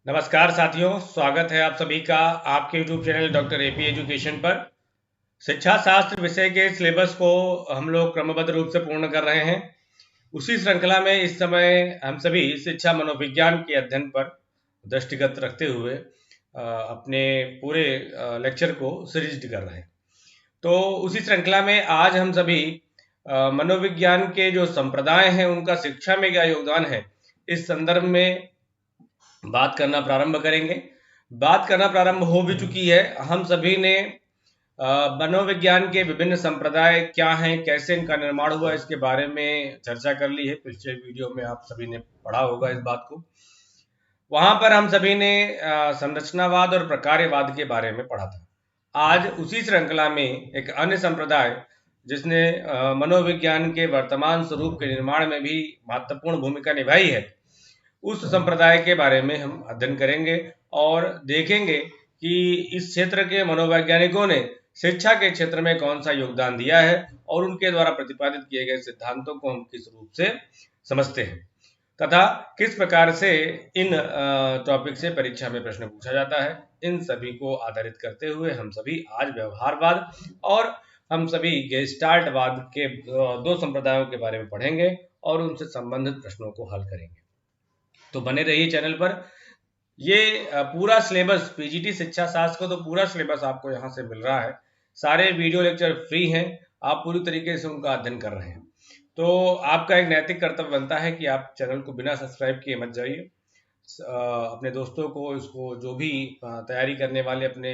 नमस्कार साथियों, स्वागत है आप सभी का आपके YouTube channel doctor AP education पर। शिक्षा शास्त्र विषय के सिलेबस को हम लोग क्रमबद्ध रूप से पूर्ण कर रहे हैं। उसी श्रृंखला में इस समय हम सभी शिक्षा मनोविज्ञान के अध्ययन पर दृष्टिगत रखते हुए अपने पूरे लेक्चर को सीरीज कर रहे हैं। तो उसी श्रृंखला में आज हम सभी मनोविज्ञान के जो संप्रदाय हैं उनका शिक्षा में क्या योगदान है, इस संदर्भ में बात करना प्रारंभ करेंगे। बात करना प्रारंभ हो भी चुकी है। हम सभी ने मनोविज्ञान के विभिन्न संप्रदाय क्या हैं, कैसे इनका निर्माण हुआ, इसके बारे में चर्चा कर ली है। पिछले वीडियो में आप सभी ने पढ़ा होगा इस बात को। वहां पर हम सभी ने संरचनावाद और प्रकार्यवाद के बारे में पढ़ा था। आज उसी श्रृंखला में एक अन्य संप्रदाय जिसने मनोविज्ञान के वर्तमान स्वरूप के निर्माण में भी महत्वपूर्ण भूमिका निभाई है, उस संप्रदाय के बारे में हम अध्ययन करेंगे और देखेंगे कि इस क्षेत्र के मनोवैज्ञानिकों ने शिक्षा के क्षेत्र में कौन सा योगदान दिया है और उनके द्वारा प्रतिपादित किए गए सिद्धांतों को हम किस रूप से समझते हैं तथा किस प्रकार से इन टॉपिक से परीक्षा में प्रश्न पूछा जाता है। इन सभी को आधारित करते हुए हम सभी आज व्यवहारवाद और हम सभी गेस्टाल्टवाद के दो संप्रदायों के बारे में पढ़ेंगे और उनसे संबंधित प्रश्नों को हल करेंगे। तो बने रहिए चैनल पर। ये पूरा सिलेबस पीजीटी शिक्षा शास्त्र को तो पूरा सिलेबस आपको यहाँ से मिल रहा है। सारे वीडियो लेक्चर फ्री हैं, आप पूरी तरीके से उनका अध्ययन कर रहे हैं। तो आपका एक नैतिक कर्तव्य बनता है कि आप चैनल को बिना सब्सक्राइब किए मत जाइए। अपने दोस्तों को, इसको जो भी तैयारी करने वाले अपने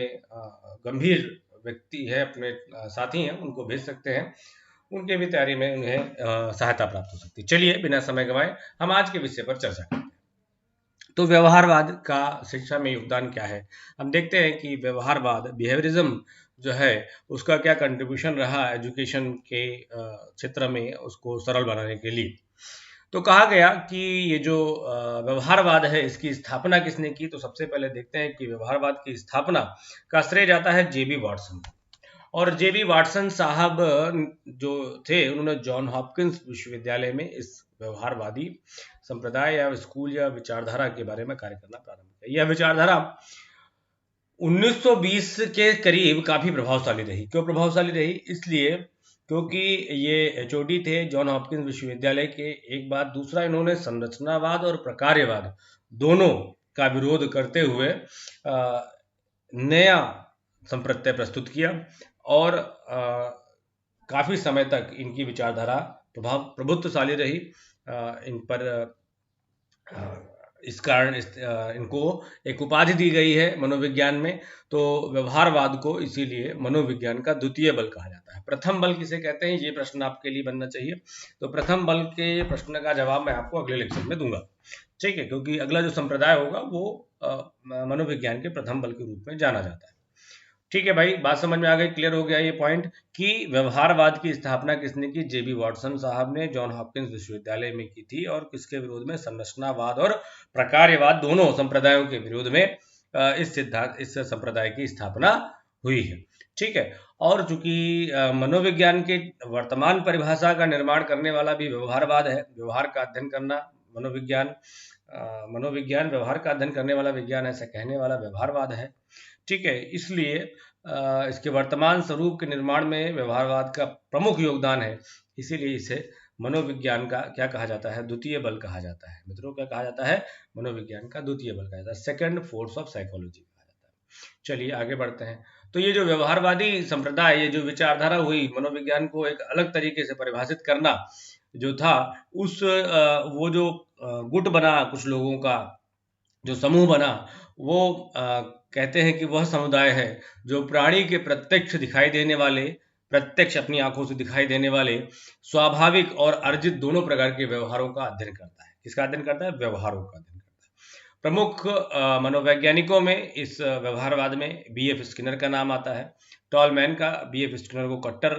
गंभीर व्यक्ति है, अपने साथी हैं, उनको भेज सकते हैं। उनके भी तैयारी में उन्हें सहायता प्राप्त हो सकती है। चलिए बिना समय गंवाए हम आज के विषय पर चर्चा करते हैं। तो व्यवहारवाद का शिक्षा में योगदान क्या है, हम देखते हैं कि व्यवहारवाद, बिहेवियरिज्म जो है, उसका क्या कंट्रीब्यूशन रहा एजुकेशन के क्षेत्र में उसको सरल बनाने के लिए। तो कहा गया कि ये जो व्यवहारवाद है, इसकी स्थापना किसने की, तो सबसे पहले देखते हैं कि व्यवहारवाद की स्थापना का श्रेय जाता है जेबी वाटसन। और जेबी वाटसन साहब जो थे, उन्होंने जॉन हॉपकिंस विश्वविद्यालय में इस व्यवहारवादी संप्रदाय या स्कूल या विचारधारा के बारे में कार्य करना प्रारंभ किया। यह विचारधारा 1920 के करीब काफी प्रभावशाली रही। क्यों प्रभावशाली रही? इसलिए क्योंकि ये एचओडी थे जॉन हॉपकिंस विश्वविद्यालय के, एक बात। दूसरा, इन्होंने संरचनावाद और प्रकार्यवाद दोनों का विरोध करते हुए नया संप्रत्यय प्रस्तुत किया और काफी समय तक इनकी विचारधारा प्रभुत्वशाली रही। इन पर इस कारण इनको एक उपाधि दी गई है मनोविज्ञान में। तो व्यवहारवाद को इसीलिए मनोविज्ञान का द्वितीय बल कहा जाता है। प्रथम बल किसे कहते हैं, ये प्रश्न आपके लिए बनना चाहिए। तो प्रथम बल के प्रश्न का जवाब मैं आपको अगले लेक्चर में दूंगा, ठीक है, क्योंकि अगला जो संप्रदाय होगा वो मनोविज्ञान के प्रथम बल के रूप में जाना जाता है। ठीक है भाई, बात समझ में आ गई, क्लियर हो गया ये पॉइंट कि व्यवहारवाद की स्थापना किसने की? जेबी वाटसन साहब ने जॉन हॉपकिंस विश्वविद्यालय में की थी। और किसके विरोध में? संरचनावाद और प्रकार्यवाद दोनों संप्रदायों के विरोध में इस संप्रदाय की स्थापना हुई है। ठीक है। और चूंकि मनोविज्ञान के वर्तमान परिभाषा का निर्माण करने वाला भी व्यवहारवाद है, व्यवहार का अध्ययन करना मनोविज्ञान व्यवहार का अध्ययन करने वाला विज्ञान, ऐसा कहने वाला व्यवहारवाद है। ठीक है, इसलिए इसके वर्तमान स्वरूप के निर्माण में व्यवहारवाद का प्रमुख योगदान है। इसीलिए इसे मनोविज्ञान का क्या कहा जाता है? द्वितीय बल कहा जाता है। मित्रों, क्या कहा जाता है? मनोविज्ञान का द्वितीय बल कहा जाता है, सेकंड फोर्स ऑफ साइकोलॉजी कहा जाता है। चलिए आगे बढ़ते हैं। तो ये जो व्यवहारवादी संप्रदाय, ये जो विचारधारा हुई, मनोविज्ञान को एक अलग तरीके से परिभाषित करना जो था, उस वो जो गुट बना, कुछ लोगों का जो समूह बना, वो कहते हैं कि वह समुदाय है जो प्राणी के प्रत्यक्ष दिखाई देने वाले, प्रत्यक्ष अपनी आंखों से दिखाई देने वाले स्वाभाविक और अर्जित दोनों प्रकार के व्यवहारों का अध्ययन करता है। किसका अध्ययन करता है? व्यवहारों का अध्ययन करता है। प्रमुख मनोवैज्ञानिकों में इस व्यवहारवाद में बीएफ स्किनर का नाम आता है। टॉलमैन का, बीएफ स्किनर को कट्टर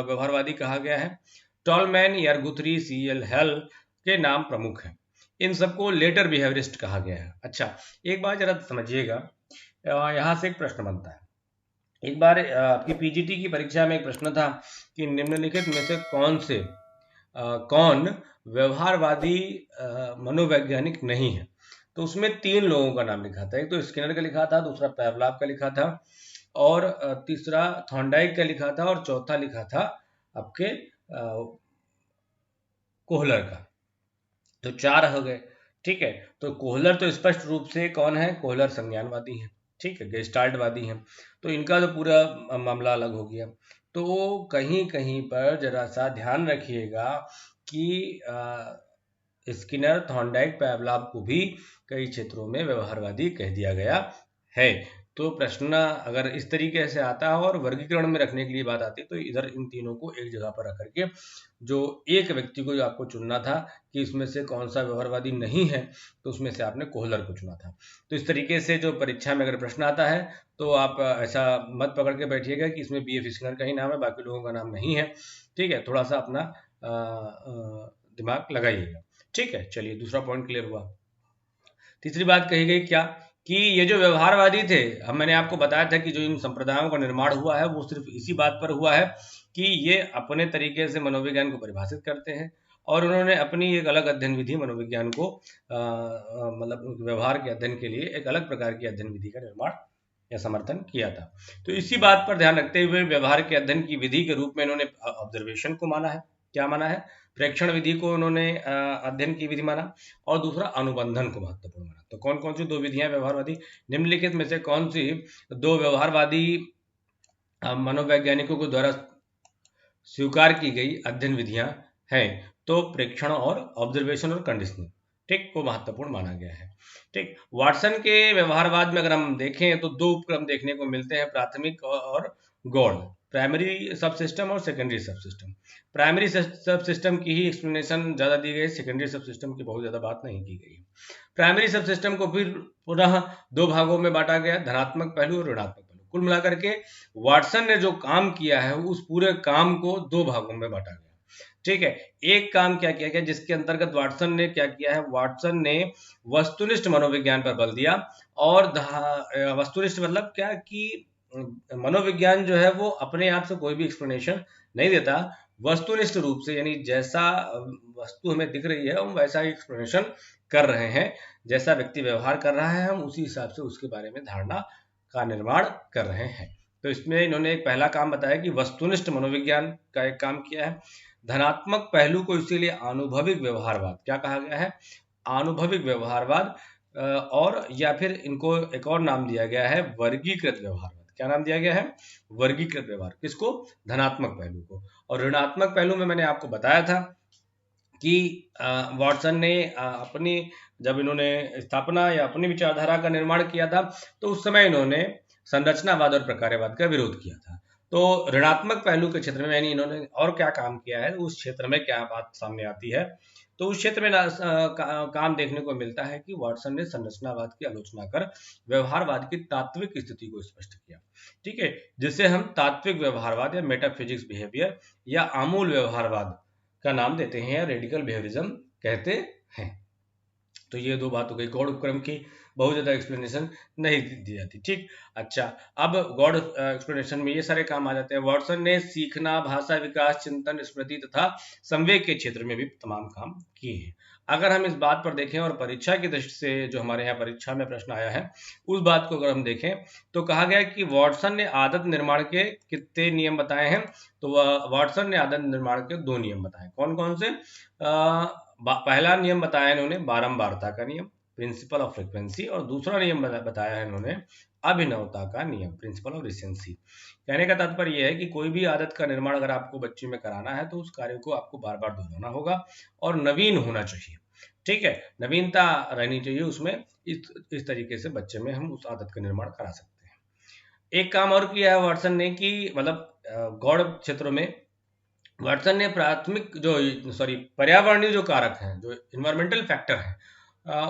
व्यवहारवादी कहा गया है। टॉलमैन, यरगुथरी, सीएल हेल के नाम प्रमुख हैं। इन सबको लेटर बिहेवियरिस्ट कहा गया है। अच्छा, एक बात जरा समझिएगा, यहाँ से एक प्रश्न बनता है। एक बार आपकी पीजीटी की परीक्षा में एक प्रश्न था कि निम्नलिखित में से कौन व्यवहारवादी मनोवैज्ञानिक नहीं है। तो उसमें 3 लोगों का नाम लिखा था। एक तो स्किनर का लिखा था, दूसरा पैवलाव का लिखा था, और तीसरा थॉर्नडाइक का लिखा था, और चौथा लिखा था आपके कोहलर का। तो 4 हो गए। ठीक है, तो कोहलर तो स्पष्ट रूप से कौन है, कोहलर संज्ञानवादी है। ठीक है, गेस्टाल्टवादी है, तो इनका तो पूरा मामला अलग हो गया। तो कहीं कहीं पर जरा सा ध्यान रखिएगा कि स्किनर, थॉर्नडाइक, पैवलाव को भी कई क्षेत्रों में व्यवहारवादी कह दिया गया है। तो प्रश्न अगर इस तरीके से आता है और वर्गीकरण में रखने के लिए बात आती है, तो इधर इन तीनों को एक जगह पर रख करके जो एक व्यक्ति को जो आपको चुनना था कि इसमें से कौन सा व्यवहारवादी नहीं है, तो उसमें से आपने कोहलर को चुना था। तो इस तरीके से जो परीक्षा में अगर प्रश्न आता है तो आप ऐसा मत पकड़ के बैठिएगा कि इसमें BF स्किनर का ही नाम है, बाकी लोगों का नाम नहीं है। ठीक है, थोड़ा सा अपना दिमाग लगाइएगा। ठीक है, चलिए दूसरा पॉइंट क्लियर हुआ। तीसरी बात कही गई क्या कि ये जो व्यवहारवादी थे, हम मैंने आपको बताया था कि जो इन संप्रदायों का निर्माण हुआ है वो सिर्फ इसी बात पर हुआ है कि ये अपने तरीके से मनोविज्ञान को परिभाषित करते हैं, और उन्होंने अपनी एक अलग अध्ययन विधि मनोविज्ञान को मतलब व्यवहार के अध्ययन के लिए एक अलग प्रकार की अध्ययन विधि का निर्माण या समर्थन किया था। तो इसी बात पर ध्यान रखते हुए व्यवहार के अध्ययन की विधि के रूप में इन्होंने ऑब्जर्वेशन को माना है। क्या माना है? प्रेक्षण विधि को उन्होंने अध्ययन की विधि माना, और दूसरा अनुबंधन को महत्वपूर्ण माना। तो कौन कौन सी 2 विधियां व्यवहारवादी, निम्नलिखित में से कौन सी 2 व्यवहारवादी मनोवैज्ञानिकों के द्वारा स्वीकार की गई अध्ययन विधियां हैं? तो प्रेक्षण और ऑब्जर्वेशन और कंडीशनिंग, ठीक, को महत्वपूर्ण माना गया है। ठीक, वाटसन के व्यवहारवाद में अगर हम देखें तो 2 उपक्रम देखने को मिलते हैं, प्राथमिक और गौण, प्राइमरी सब सिस्टम और सेकेंडरी सब सिस्टम। प्राइमरी सब सिस्टम की ही एक्सप्लेनेशन ज्यादा दी गई, सेकेंडरी सब सिस्टम की बहुत ज्यादा बात नहीं की गई। प्राइमरी सब सिस्टम को फिर पुनः 2 भागों में बांटा गया, धनात्मक पहलू और ऋणात्मक पहलू। कुल मिलाकर के वाटसन ने जो काम किया है उस पूरे काम को 2 भागों में बांटा गया। ठीक है, एक काम क्या किया गया जिसके अंतर्गत वाटसन ने क्या किया है, वाटसन ने वस्तुनिष्ठ मनोविज्ञान पर बल दिया। और वस्तुनिष्ठ मतलब क्या कि मनोविज्ञान जो है वो अपने आप से कोई भी एक्सप्लेनेशन नहीं देता, वस्तुनिष्ठ रूप से, यानी जैसा वस्तु हमें दिख रही है हम वैसा ही एक्सप्लेनेशन कर रहे हैं, जैसा व्यक्ति व्यवहार कर रहा है हम उसी हिसाब से उसके बारे में धारणा का निर्माण कर रहे हैं। तो इसमें इन्होंने एक पहला काम बताया कि वस्तुनिष्ठ मनोविज्ञान का एक काम किया है। धनात्मक पहलू को इसीलिए आनुभविक व्यवहारवाद क्या कहा गया है, आनुभविक व्यवहारवाद, और या फिर इनको एक और नाम दिया गया है वर्गीकृत व्यवहारवाद। क्या नाम दिया गया है? वर्गीकृत व्यवहार। किसको? धनात्मक पहलू को। और ऋणात्मक पहलू में मैंने आपको बताया था कि वाटसन ने अपनी, जब इन्होंने स्थापना या अपनी विचारधारा का निर्माण किया था तो उस समय इन्होंने संरचनावाद और प्रकार्यवाद का विरोध किया था। तो ऋणात्मक पहलू के क्षेत्र में यानी इन्होंने और क्या काम किया है, उस क्षेत्र में क्या बात सामने आती है, तो उस क्षेत्र में काम देखने को मिलता है कि वाटसन ने संरचनावाद की आलोचना कर व्यवहारवाद की तात्विक स्थिति को स्पष्ट किया। ठीक है, जिसे हम तात्विक व्यवहारवाद या मेटाफिजिक्स बिहेवियर या आमूल व्यवहारवाद का नाम देते हैं या रेडिकल बिहेवियरिज्म कहते हैं। तो ये 2 बात हो गई। गौड़ उपक्रम की बहुत ज्यादा एक्सप्लेनेशन नहीं दी जाती। ठीक, अच्छा, अब गौड़ एक्सप्लेनेशन में ये सारे काम आ जाते हैं। वाटसन ने सीखना, भाषा विकास, चिंतन, स्मृति तथा संवेग के क्षेत्र में भी तमाम काम किए हैं। अगर हम इस बात पर देखें और परीक्षा की दृष्टि से जो हमारे यहाँ परीक्षा में प्रश्न आया है उस बात को अगर हम देखें तो कहा गया कि वाटसन ने आदत निर्माण के कितने नियम बताए हैं, तो वाटसन ने आदत निर्माण के 2 नियम बताए। कौन कौन से? पहला नियम बताया इन्होंने बारंबारता का नियम, प्रिंसिपल ऑफ फ्रीक्वेंसी, और दूसरा नियम बताया है इन्होंने अभिनवता का नियम, प्रिंसिपल ऑफ रिसेंसी। कहने का तात्पर्य यह है कि कोई भी आदत का निर्माण अगर आपको बच्चे में कराना है तो उस कार्य को आपको बार बार दोहराना होगा और नवीन होना चाहिए। ठीक है, नवीनता रहनी चाहिए उसमें, इस तरीके से बच्चे में हम उस आदत का निर्माण करा सकते हैं। एक काम और किया है वाटसन ने कि मतलब गौड़ क्षेत्रों में वाटसन ने पर्यावरणीय जो कारक हैं, जो इन्वायरमेंटल फैक्टर हैं,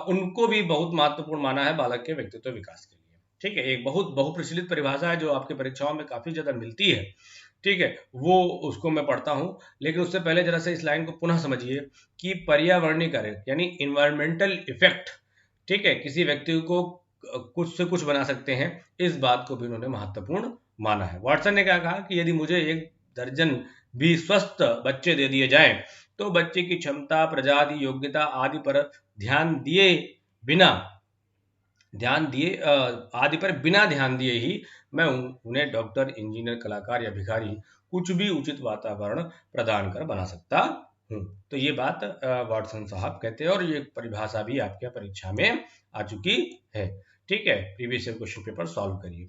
उनको भी बहुत महत्वपूर्ण माना है बालक के व्यक्तित्व विकास के लिए। ठीक है, एक बहुत बहुप्रचलित परिभाषा है जो आपके परीक्षाओं में काफी ज्यादा मिलती है। ठीक है, वो उसको मैं पढ़ता हूं, लेकिन उससे पहले जरा से इस लाइन को पुनः समझिए कि पर्यावरणीय कारक यानी इन्वायरमेंटल इफेक्ट, ठीक है, किसी व्यक्ति को कुछ से कुछ बना सकते हैं, इस बात को भी उन्होंने महत्वपूर्ण माना है। वाटसन ने क्या कहा कि यदि मुझे 1 दर्जन भी स्वस्थ बच्चे दे दिए जाएं तो बच्चे की क्षमता, प्रजाति, योग्यता आदि पर ध्यान दिए बिना ध्यान दिए आदि पर बिना ध्यान दिए ही मैं उन्हें डॉक्टर, इंजीनियर, कलाकार या भिखारी कुछ भी उचित वातावरण प्रदान कर बना सकता हूँ। तो ये बात वाटसन साहब कहते हैं और ये परिभाषा भी आपके परीक्षा में आ चुकी है। ठीक है, previous year question paper solve करिए।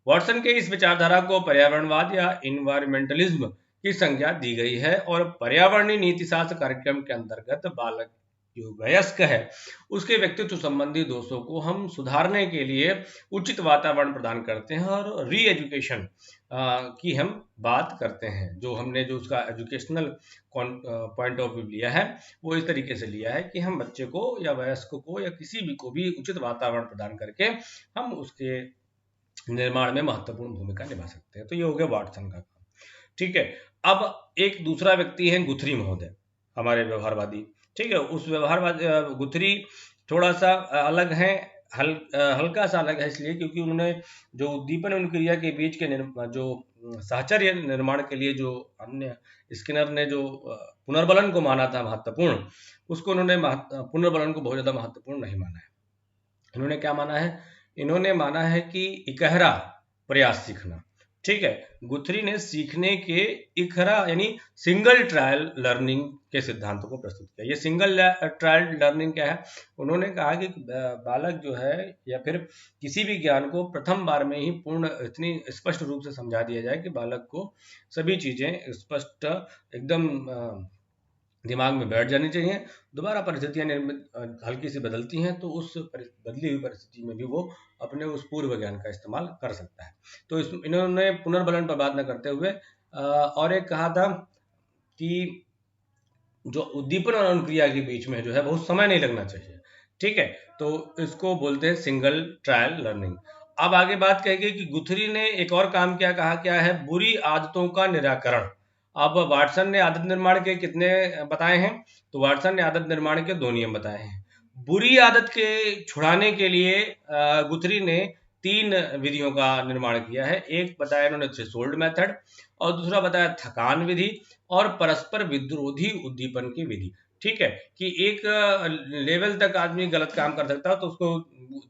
वाटसन के इस विचारधारा को पर्यावरणवाद या इन्वायरमेंटलिज्म की संज्ञा दी गई है और पर्यावरणीय नीति शास्त्र कार्यक्रम के अंतर्गत बालक जो वयस्क है उसके व्यक्तित्व संबंधी दोषों को हम सुधारने के लिए उचित वातावरण प्रदान करते हैं और री एजुकेशन की हम बात करते हैं। जो हमने जो उसका एजुकेशनल पॉइंट ऑफ व्यू लिया है वो इस तरीके से लिया है कि हम बच्चे को या वयस्क को या किसी भी को भी उचित वातावरण प्रदान करके हम उसके निर्माण में महत्वपूर्ण भूमिका निभा सकते हैं। तो ये हो गया वाटसन का काम। ठीक है, अब एक दूसरा व्यक्ति है गुथरी महोदय, हमारे व्यवहारवादी। ठीक है, उस व्यवहारवाद गुथरी थोड़ा सा अलग है, हल्का सा अलग है इसलिए क्योंकि उन्होंने जो उद्दीपन और क्रिया के बीच के जो साहचर्य निर्माण के लिए जो अन्य स्किनर ने जो पुनर्बलन को माना था महत्वपूर्ण, उसको उन्होंने पुनर्बलन को बहुत ज्यादा महत्वपूर्ण नहीं माना है। इन्होंने क्या माना है? इन्होंने माना है कि इकहरा प्रयास सीखना। ठीक है, गुथरी ने सीखने के इकहरा यानी सिंगल ट्रायल लर्निंग के सिद्धांतों को प्रस्तुत किया। ये सिंगल ट्रायल लर्निंग क्या है? उन्होंने कहा कि बालक जो है या फिर किसी भी ज्ञान को प्रथम बार में ही पूर्ण इतनी स्पष्ट रूप से समझा दिया जाए कि बालक को सभी चीजें स्पष्ट एकदम दिमाग में बैठ जानी चाहिए। दोबारा परिस्थितियां हल्की सी बदलती हैं तो उस बदली हुई परिस्थिति में भी वो अपने उस पूर्व ज्ञान का इस्तेमाल कर सकता है। तो इन्होंने पुनर्बलन पर बात न करते हुए और एक कहा था कि जो उद्दीपन और अनुक्रिया के बीच में जो है बहुत समय नहीं लगना चाहिए। ठीक है, तो इसको बोलते हैं सिंगल ट्रायल लर्निंग। अब आगे बात कहेंगे कि गुथरी ने एक और काम क्या है? बुरी आदतों का निराकरण। अब वाटसन ने आदत निर्माण के कितने बताए हैं? तो वाटसन ने आदत निर्माण के 2 नियम बताए हैं। बुरी आदत के छुड़ाने के लिए गुथरी ने 3 विधियों का निर्माण किया है। एक बताया इन्होंने थ्रेशोल्ड मेथड और दूसरा बताया थकान विधि और परस्पर विद्रोधी उद्दीपन की विधि। ठीक है, कि एक लेवल तक आदमी गलत काम कर सकता है तो उसको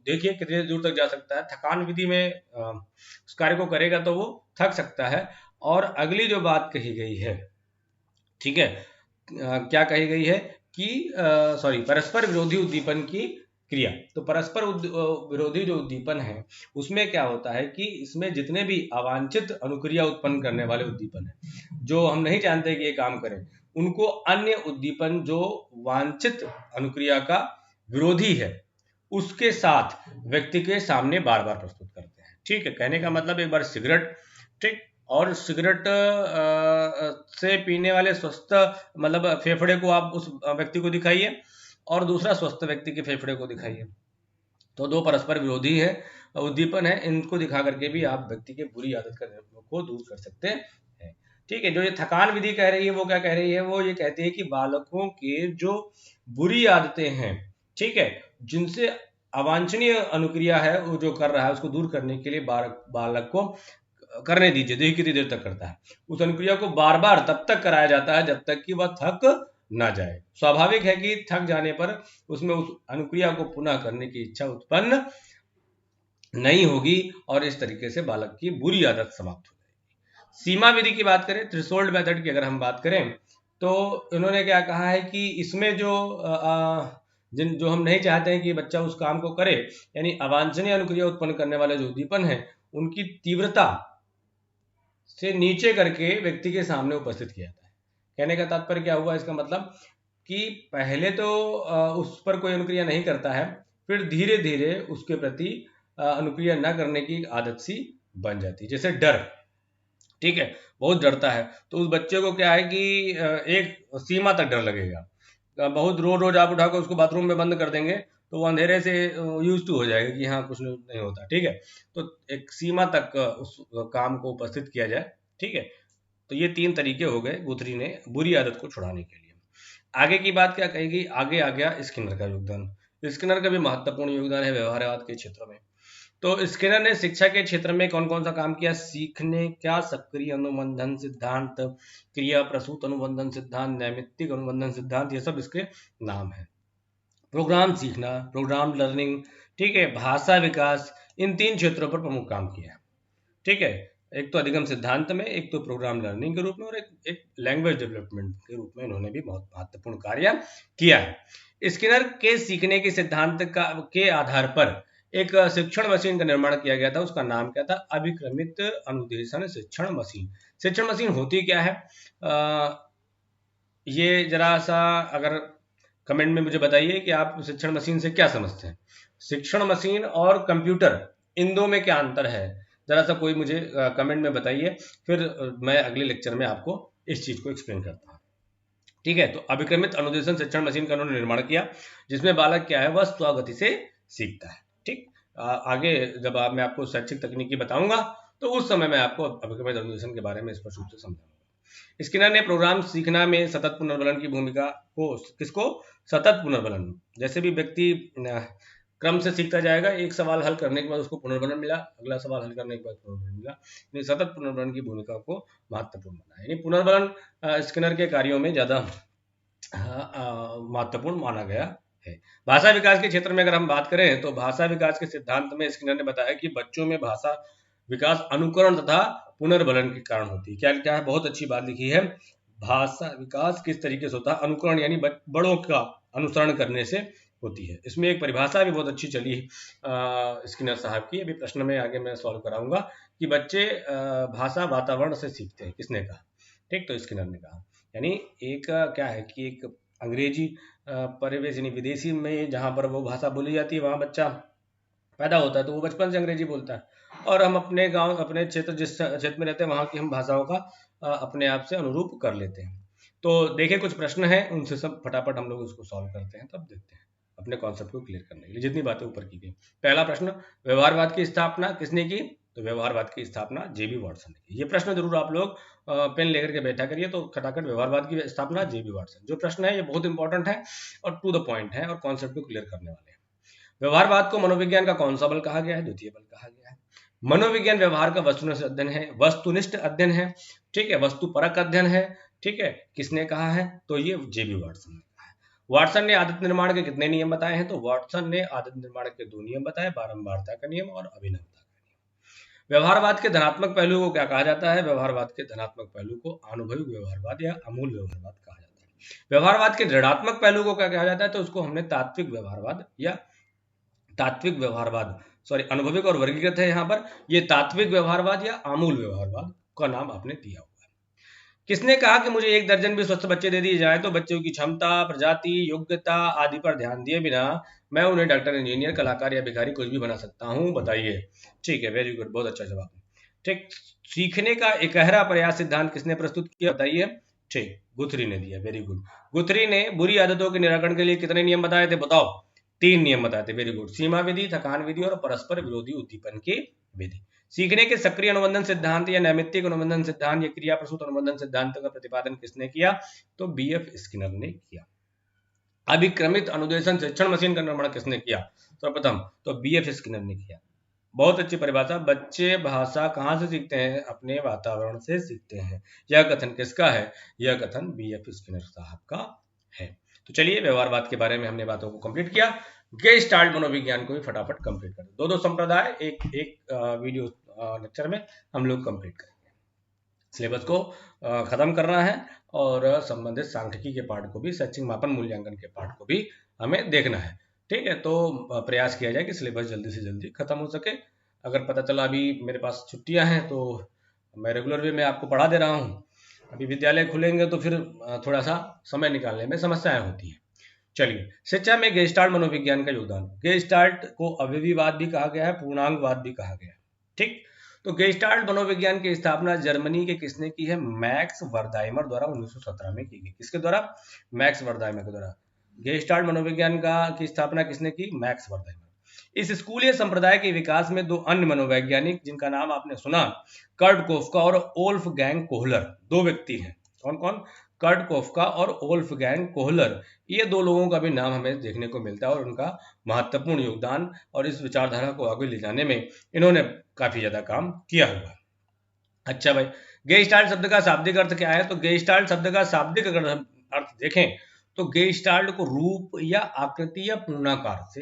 देखिए कितने दूर तक जा सकता है। थकान विधि में उस कार्य को करेगा तो वो थक सकता है। और अगली जो बात कही गई है, ठीक है, क्या कही गई है कि परस्पर विरोधी उद्दीपन की क्रिया। तो परस्पर विरोधी जो उद्दीपन है उसमें क्या होता है कि इसमें जितने भी अवांछित अनुक्रिया उत्पन्न करने वाले उद्दीपन है जो हम नहीं जानते कि ये काम करें, उनको अन्य उद्दीपन जो वांछित अनुक्रिया का विरोधी है उसके साथ व्यक्ति के सामने बार बार प्रस्तुत करते हैं। ठीक है, कहने का मतलब एक बार सिगरेट, ठीक, और सिगरेट से पीने वाले स्वस्थ मतलब फेफड़े को आप उस व्यक्ति को दिखाइए और दूसरा स्वस्थ व्यक्ति के फेफड़े को दिखाइए, तो 2 परस्पर विरोधी है उद्दीपन है, इनको दिखा करके भी आप व्यक्ति के बुरी आदत को दूर कर सकते हैं। ठीक है, जो ये थकान विधि कह रही है वो क्या कह रही है? वो ये कहती है कि बालकों के जो बुरी आदतें हैं, ठीक है, जिनसे अवांछनीय अनुक्रिया है वो जो कर रहा है उसको दूर करने के लिए बालक को करने दीजिए। देखिए कितनी देर तक करता है। उस अनुक्रिया को बार बार तब तक कराया जाता है जब तक कि वह थक ना जाए। स्वाभाविक है कि थक जाने पर उसमें उस अनुक्रिया को पुनः करने की इच्छा उत्पन्न नहीं होगी और इस तरीके से बालक की बुरी आदत समाप्त हो जाएगी। सीमा विधि की बात करें, थ्रेशोल्ड मेथड की अगर हम बात करें तो इन्होंने क्या कहा है कि इसमें जो हम नहीं चाहते हैं कि बच्चा उस काम को करे, यानी अवांछनीय अनुक्रिया उत्पन्न करने वाले जो उद्दीपन है उनकी तीव्रता से नीचे करके व्यक्ति के सामने उपस्थित किया जाता है। कहने का तात्पर्य क्या हुआ? इसका मतलब कि पहले तो उस पर कोई अनुक्रिया नहीं करता है, फिर धीरे धीरे उसके प्रति अनुक्रिया न करने की आदत सी बन जाती है। जैसे डर, ठीक है, बहुत डरता है तो उस बच्चे को क्या है कि एक सीमा तक डर लगेगा। बहुत रोज रोज आप उठाकर उसको बाथरूम में बंद कर देंगे तो वो अंधेरे से यूज टू हो जाएगा कि हाँ कुछ नहीं होता। ठीक है, तो एक सीमा तक उस काम को उपस्थित किया जाए। ठीक है, तो ये 3 तरीके हो गए गुथरी ने बुरी आदत को छुड़ाने के लिए। आगे की बात क्या कहेगी? आगे आ गया स्किनर का योगदान। स्किनर का भी महत्वपूर्ण योगदान है व्यवहारवाद के क्षेत्र में। तो स्किनर ने शिक्षा के क्षेत्र में कौन कौन सा काम किया? सीखने क्या सक्रिय अनुबंधन सिद्धांत, क्रिया प्रसूत अनुबंधन सिद्धांत, नैमित्तिक अनुबंधन सिद्धांत, ये सब इसके नाम है। प्रोग्राम सीखना, प्रोग्राम लर्निंग, ठीक है, भाषा विकास, इन 3 क्षेत्रों पर प्रमुख काम किया है। ठीक है, एक तो अधिगम सिद्धांत में, एक तो प्रोग्राम लर्निंग के रूप में, और एक लैंग्वेज डेवलपमेंट के रूप में इन्होंने भी बहुत महत्वपूर्ण कार्य किया है। स्किनर के सीखने के सिद्धांत के आधार पर एक शिक्षण मशीन का निर्माण किया गया था। उसका नाम क्या था? अभिक्रमित अनुदेशन शिक्षण मशीन। शिक्षण मशीन होती क्या है, ये जरा सा अगर कमेंट में मुझे बताइए कि आप शिक्षण मशीन से क्या समझते हैं। शिक्षण मशीन और कंप्यूटर, इन दो में क्या अंतर है, जरा सा कोई मुझे कमेंट में बताइए, फिर मैं अगले लेक्चर में आपको इस चीज को एक्सप्लेन करता हूँ। ठीक है, तो अभिक्रमित अनुदेशन शिक्षण मशीन का उन्होंने निर्माण किया, जिसमें बालक क्या है, वह स्वगति से सीखता है। ठीक, आगे जब मैं आपको शैक्षिक तकनीकी बताऊंगा तो उस समय मैं आपको अभिक्रमित अनुदेशन के बारे में स्पष्ट रूप से समझाऊंगा। स्किनर ने प्रोग्राम सीखना में सतत पुनर्बलन की भूमिका को, किसको? सतत पुनर्बलन। जैसे भी व्यक्ति क्रम से सीखता जाएगा, एक सवाल हल करने के बाद उसको पुनर्बलन मिला, अगला सवाल हल करने के बाद पुनर्बलन मिला, यानी सतत पुनर्बलन की भूमिका को महत्वपूर्ण बनाया। यानी पुनर्बलन स्किनर के कार्यों में ज्यादा महत्वपूर्ण माना गया है। भाषा विकास के क्षेत्र में अगर हम बात करें तो भाषा विकास के सिद्धांत में स्किनर ने बताया कि बच्चों में भाषा विकास अनुकरण तथा पुनर्बलन के कारण होती है। क्या क्या है? बहुत अच्छी बात लिखी है। भाषा विकास किस तरीके से होता है? अनुकरण, यानी बड़ों का अनुसरण करने से होती है। इसमें एक परिभाषा भी बहुत अच्छी चली स्किनर साहब की, अभी प्रश्न में आगे मैं सॉल्व कराऊंगा कि बच्चे भाषा वातावरण से सीखते हैं। किसने कहा? ठीक, तो स्किनर ने कहा। यानी एक क्या है कि एक अंग्रेजी परिवेश, यानी विदेशी में जहाँ पर वो भाषा बोली जाती है वहाँ बच्चा पैदा होता है तो वो बचपन से अंग्रेजी बोलता है, और हम अपने गांव, अपने क्षेत्र, जिस क्षेत्र में रहते हैं वहाँ की हम भाषाओं का अपने आप से अनुरूप कर लेते हैं। तो देखिए कुछ प्रश्न हैं, उनसे सब फटाफट हम लोग उसको सॉल्व करते हैं, तब देखते हैं अपने कॉन्सेप्ट को क्लियर करने के लिए जितनी बातें ऊपर की गई। पहला प्रश्न, व्यवहारवाद की स्थापना किसने की? तो व्यवहारवाद की स्थापना जेबी वाटसन ने की। ये प्रश्न जरूर आप लोग पेन लेकर के बैठा करिए, तो खटाखट व्यवहारवाद की स्थापना जेबी वाटसन। जो प्रश्न है ये बहुत इंपॉर्टेंट है और टू द पॉइंट है और कॉन्सेप्ट को क्लियर करने वाले हैं। व्यवहारवाद को मनोविज्ञान का कौन सा बल कहा गया है? द्वितीय बल कहा गया है। मनोविज्ञान व्यवहार का वस्तुनिष्ठ अध्ययन है, वस्तुनिष्ठ अध्ययन है, ठीक है, वस्तुपरक अध्ययन है। ठीक है, किसने कहा है? तो ये जेबी वाटसन ने कहा है। वाटसन ने आदत निर्माण के कितने नियम बताए हैं? तो वाटसन ने आदत निर्माण के 2 नियम बताए, बारंबारता का नियम और अभिनवता का नियम। व्यवहारवाद के धनात्मक पहलू को क्या कहा जाता है? व्यवहारवाद के धनात्मक पहलू को अनुभवी व्यवहारवाद या अमूल व्यवहारवाद कहा जाता है। व्यवहारवाद के ऋणात्मक पहलू को क्या कहा जाता है? तो उसको हमने तात्विक व्यवहारवाद या तात्विक व्यवहारवाद, सॉरी अनुभविक और वर्गीकृत है यहाँ पर, ये तात्विक व्यवहारवाद या आमूल व्यवहारवाद का नाम आपने दिया हुआ है। किसने कहा कि मुझे 1 दर्जन भी स्वस्थ बच्चे दे दिए जाए तो बच्चों की क्षमता, प्रजाति, योग्यता आदि पर ध्यान दिए बिना मैं उन्हें डॉक्टर, इंजीनियर, कलाकार या भिखारी कुछ भी बना सकता हूँ? बताइए। ठीक है, वेरी गुड, बहुत अच्छा जवाब। ठीक, सीखने का एकहरा प्रयास सिद्धांत किसने प्रस्तुत किया? बताइए। ठीक, गुथरी ने दिया, वेरी गुड। गुथरी ने बुरी आदतों के निराकरण के लिए कितने नियम बताए थे? बताओ। 3 नियम बताए थे, वेरी गुड। सीमा विधि, थकान विधि और परस्पर विरोधी उद्दीपन की विधि। सीखने के सक्रिय अनुबंधन सिद्धांत या नैमित्तिक अनुबंधन सिद्धांत या क्रिया प्रसूत अनुबंधन सिद्धांत का प्रतिपादन किसने किया? तो बीएफ स्किनर ने किया। अभिक्रमित अनुदेशन शिक्षण मशीन का निर्माण किसने किया? सर्वप्रथम तो बीएफ स्किनर ने किया। बहुत अच्छी परिभाषा। बच्चे भाषा कहाँ से सीखते हैं? अपने वातावरण से सीखते हैं। यह कथन किसका है? यह कथन बीएफ स्किनर साहब का है। तो चलिए, व्यवहारवाद के बारे में हमने बातों को कंप्लीट किया। गेस्टाल्ट मनोविज्ञान को भी फटाफट कंप्लीट कर दो। 2 संप्रदाय एक वीडियो लेक्चर में हम लोग कंप्लीट करेंगे। सिलेबस को खत्म करना है और संबंधित सांख्यिकी के पार्ट को भी, शैक्षिक मापन मूल्यांकन के पार्ट को भी हमें देखना है। ठीक है, तो प्रयास किया जाए कि सिलेबस जल्दी से जल्दी खत्म हो सके। अगर पता चला अभी मेरे पास छुट्टियां हैं तो मैं रेगुलर वे में आपको पढ़ा दे रहा हूँ, अभी विद्यालय खुलेंगे तो फिर थोड़ा सा समय निकालने में समस्याएं होती हैं। चलिए, शिक्षा में गेस्टाल्ट मनोविज्ञान का योगदान। गेस्टाल्ट को अवयवीवाद भी कहा गया है, पूर्णांगवाद भी कहा गया है। ठीक, तो गेस्टाल्ट मनोविज्ञान की स्थापना जर्मनी के किसने की है? मैक्स वर्दाइमर द्वारा 1917 में की गई। किसके द्वारा? मैक्स वर्दाइमर के द्वारा। गेस्टाल्ट मनोविज्ञान की स्थापना किसने की? मैक्स वर्दाइमर। इस स्कूलीय संप्रदाय के विकास में 2 अन्य मनोवैज्ञानिक जिनका नाम आपने सुना, कर्ट कोफका और वोल्फगैंग कोहलर, 2 व्यक्ति हैं। कौन कौन? कर्ट कोफका और वोल्फगैंग कोहलर। ये 2 लोगों का भी नाम हमें देखने को मिलता है और उनका महत्वपूर्ण योगदान और इस विचारधारा को आगे ले जाने में इन्होंने काफी ज्यादा काम किया हुआ है। अच्छा भाई, गेस्टाल्ट शब्द का शाब्दिक अर्थ क्या है? तो गेस्टाल्ट शब्द का शाब्दिक अर्थ देखें तो गेस्टाल्ट को रूप या आकृति या पूर्णाकार से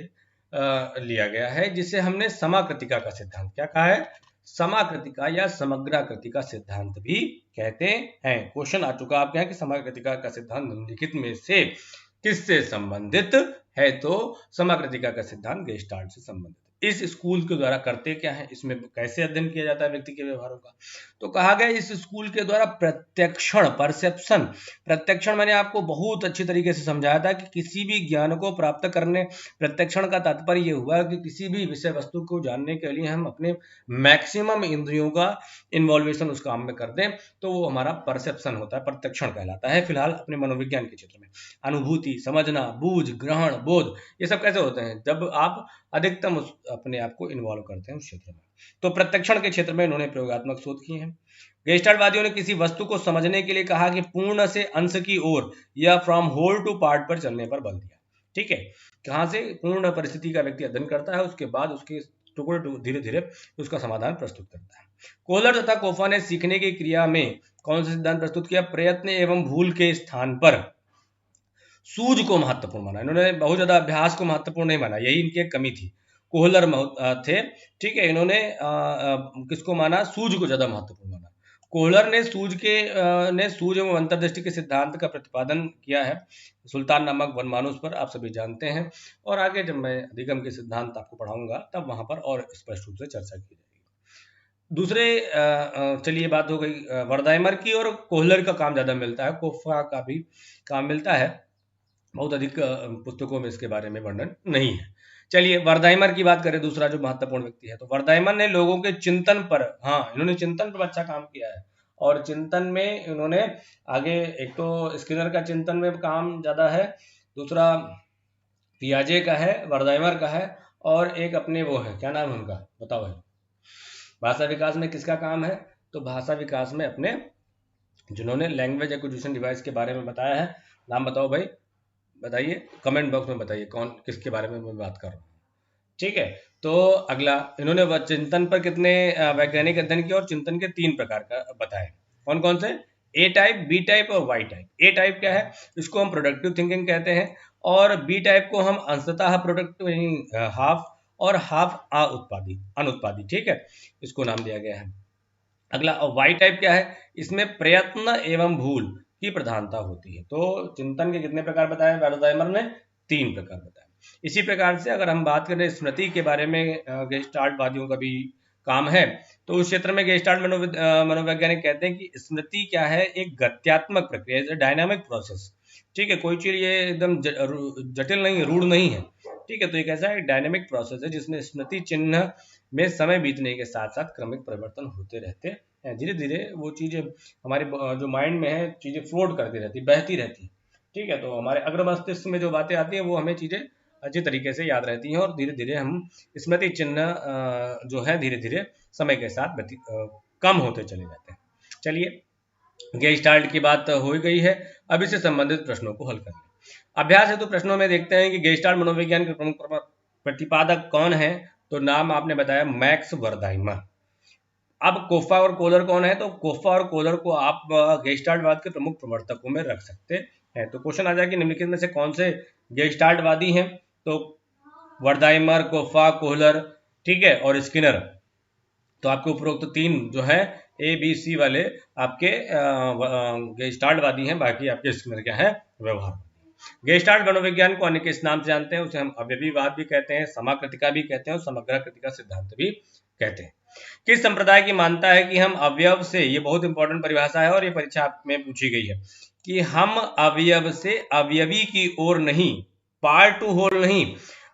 लिया गया है, जिसे हमने समाकृतिका का सिद्धांत क्या कहा है, समाकृतिका या समग्राकृतिका सिद्धांत भी कहते हैं। क्वेश्चन आ चुका आपके यहाँ कि समाकृतिका का सिद्धांत निम्नलिखित में से किससे संबंधित है, तो समाकृतिका का सिद्धांत गेस्टाल्ट से संबंधित। इस स्कूल के द्वारा करते क्या है, इसमें कैसे अध्ययन किया जाता है व्यक्ति के व्यवहारों का, तो कहा गया इस स्कूल के द्वारा प्रत्यक्षण, परसेप्शन, प्रत्यक्षण मैंने आपको बहुत अच्छी तरीके से समझाया था कि किसी भी ज्ञान को प्राप्त करने, प्रत्यक्षण का तात्पर्य यह हुआ कि किसी भी विषय वस्तु को जानने के लिए हम अपने मैक्सिमम इंद्रियों का इन्वॉल्वेशन उस काम में कर दें, तो वो हमारा परसेप्शन होता है, प्रत्यक्षण कहलाता है। फिलहाल अपने मनोविज्ञान के क्षेत्र में अनुभूति, समझना, बूझ, ग्रहण, बोध, ये सब कैसे होते हैं, जब आप अधिकतम अपने आप को इन्वॉल्व करते हैं उस क्षेत्र में। तो प्रत्यक्षण के क्षेत्र में इन्होंने प्रयोगात्मक शोध किए हैं। गेस्टाल्टवादियों ने किसी वस्तु को समझने के लिए कहा कि पूर्ण से अंश की ओर या फ्रॉम होल टू पार्ट पर चलने पर बल दिया। ठीक है, कहां से पूर्ण परिस्थिति का व्यक्ति अध्ययन करता है, उसके बाद उसके टुकड़े धीरे धीरे उसका समाधान प्रस्तुत करता है। कोहलर तथा कोफा ने सीखने की क्रिया में कौन सा सिद्धांत प्रस्तुत किया, प्रयत्न एवं भूल के स्थान पर सूझ को महत्वपूर्ण माना। इन्होंने बहुत ज्यादा अभ्यास को महत्वपूर्ण नहीं माना, यही इनकी एक कमी थी। कोहलर थे, ठीक है, इन्होंने किसको माना, सूझ को ज्यादा महत्वपूर्ण माना। कोहलर ने सूझ एवं अंतर्दृष्टि के सिद्धांत का प्रतिपादन किया है सुल्तान नामक वनमानुष पर, आप सभी जानते हैं, और आगे जब मैं अधिगम के सिद्धांत आपको पढ़ाऊंगा तब वहां पर और स्पष्ट रूप से चर्चा की जाएगी। दूसरे चलिए बात हो गई वर्दाइमर की, और कोहलर का काम ज्यादा मिलता है, कोफा का भी काम मिलता है, बहुत अधिक पुस्तकों में इसके बारे में वर्णन नहीं है। चलिए वर्दाइमर की बात करें, दूसरा जो महत्वपूर्ण व्यक्ति है, तो वर्दाइमर ने लोगों के चिंतन पर, हाँ इन्होंने चिंतन पर अच्छा काम किया है, और चिंतन में इन्होंने आगे, एक तो स्किनर का चिंतन में काम ज्यादा है, दूसरा पियाजे का है, वर्दाइमर का है, और एक अपने वो है, क्या नाम है उनका, बताओ भाई, भाषा विकास में किसका काम है, तो भाषा विकास में अपने, जिन्होंने लैंग्वेज एक्विजिशन डिवाइस के बारे में बताया है, नाम बताओ भाई, बताइए कमेंट बॉक्स में, बताइए कौन किसके बारे में मैं बात कर रहा हूँ। ठीक है, तो अगला, इन्होंने चिंतन पर कितने वैज्ञानिक अध्ययन किया, और चिंतन के 3 प्रकार का बताए, कौन कौन से, ए टाइप, बी टाइप और वाई टाइप। ए टाइप क्या है, इसको हम प्रोडक्टिव थिंकिंग कहते हैं, और बी टाइप को हम अंशतः प्रोडक्टिव, हाफ, और हाफ अनुत्पादी, ठीक है, इसको नाम दिया गया है। अगला वाई टाइप क्या है, इसमें प्रयत्न एवं भूल की प्रधानता होती है। तो चिंतन के कितने प्रकार बताए वर्दाइमर ने, 3 प्रकार बताए। इसी प्रकार से अगर हम बात करें स्मृति के बारे में, गेस्टाल्टवादियों का भी काम है, तो उस क्षेत्र में गेस्टाल्ट मनोवैज्ञानिक कहते हैं कि स्मृति क्या है, एक गत्यात्मक प्रक्रिया, डायनामिक प्रोसेस। ठीक है, कोई चीज ये एकदम जटिल नहीं, रूढ़ नहीं है। ठीक है, तो एक ऐसा एक डायनामिक प्रोसेस है जिसमें स्मृति चिन्ह में समय बीतने के साथ साथ क्रमिक परिवर्तन होते रहते हैं, धीरे धीरे वो चीजें हमारे जो माइंड में है, चीजें फ्लोट करती रहती, बहती रहती। ठीक है, तो हमारे अग्र मस्तिष्क में जो बातें आती हैं वो हमें चीजें अच्छी तरीके से याद रहती हैं, और धीरे धीरे हम स्मृति चिन्ह जो है धीरे धीरे समय के साथ कम होते चले जाते हैं। चलिए, गेस्टाल्ट की बात हो गई है, अब इससे संबंधित प्रश्नों को हल कर लें। अभ्यास हेतु प्रश्नों में देखते हैं कि गेस्टाल्ट मनोविज्ञान के प्रमुख प्रतिपादक कौन है, तो नाम आपने बताया मैक्स वर्दाइमर। अब कोफा और कोहलर कौन है, तो कोफा और कोहलर को आप गेस्टाल्टवाद के प्रमुख प्रवर्तकों में रख सकते हैं। तो क्वेश्चन आ जाए कि निम्नलिखित में से कौन से गेस्टाल्टवादी हैं, तो वर्दाइमर, कोफा, कोहलर, ठीक है, और स्किनर। तो आपके उपरोक्त 3 जो है ए बी सी वाले आपके गेस्टाल्टवादी हैं, बाकी आपके स्किनर क्या है, व्यवहार। गेस्टाल्ट मनोविज्ञान को अन्य किस नाम से जानते हैं, उसे हम अवयवीवाद भी कहते हैं, समाकृतिका भी कहते हैं, और समग्राकृतिका सिद्धांत भी कहते हैं। किस संप्रदाय की मानता है कि हम अवयव से, ये बहुत इंपॉर्टेंट परिभाषा है और ये परीक्षा में पूछी गई है, कि हम अवयव से अवयवी की ओर नहीं, पार्ट टू होल नहीं,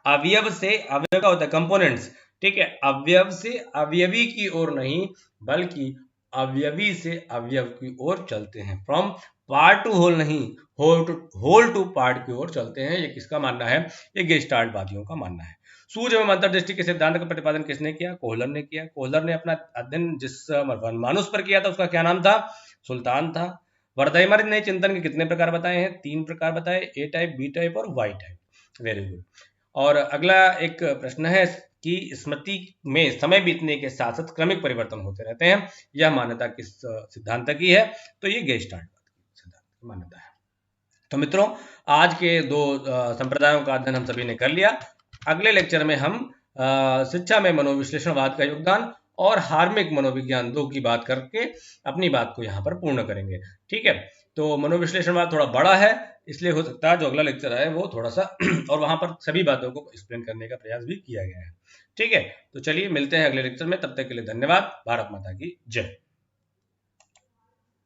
अवयव से, अवयव का होता है कंपोनेंट्स, ठीक है, अवयव से अवयवी की ओर नहीं, बल्कि अवयवी से अवयव की ओर चलते हैं। फ्रॉम पार्ट टू होल नहीं, होल टू पार्ट की ओर चलते हैं। ये किसका मानना है, ये गेस्टाल्टवादियों का मानना है। सूझ एवं अंतर्दृष्टि के सिद्धांत का प्रतिपादन किसने किया, कोहलर ने किया। कोहलर ने अपना अध्ययन जिस वनमानुष पर किया था उसका क्या नाम था, सुल्तान था। वर्दाइमर ने चिंतन के कितने प्रकार बताए हैं, 3 प्रकार बताए, ए टाइप, बी टाइप और वाई टाइप। Very good. और अगला एक प्रश्न है कि स्मृति में समय बीतने के साथ साथ क्रमिक परिवर्तन होते रहते हैं, यह मान्यता किस सिद्धांत की है, तो ये गेस्टाल्ट सिद्धांत की मान्यता है। तो मित्रों, आज के दो संप्रदायों का अध्ययन हम सभी ने कर लिया। अगले लेक्चर में हम शिक्षा में मनोविश्लेषणवाद का योगदान और हार्मिक मनोविज्ञान दो की बात करके अपनी बात को यहाँ पर पूर्ण करेंगे। ठीक है, तो मनोविश्लेषणवाद थोड़ा बड़ा है, इसलिए हो सकता है जो अगला लेक्चर है वो थोड़ा सा और वहां पर सभी बातों को एक्सप्लेन करने का प्रयास भी किया गया है। ठीक है, तो चलिए मिलते हैं अगले लेक्चर में, तब तक के लिए धन्यवाद। भारत माता की जय।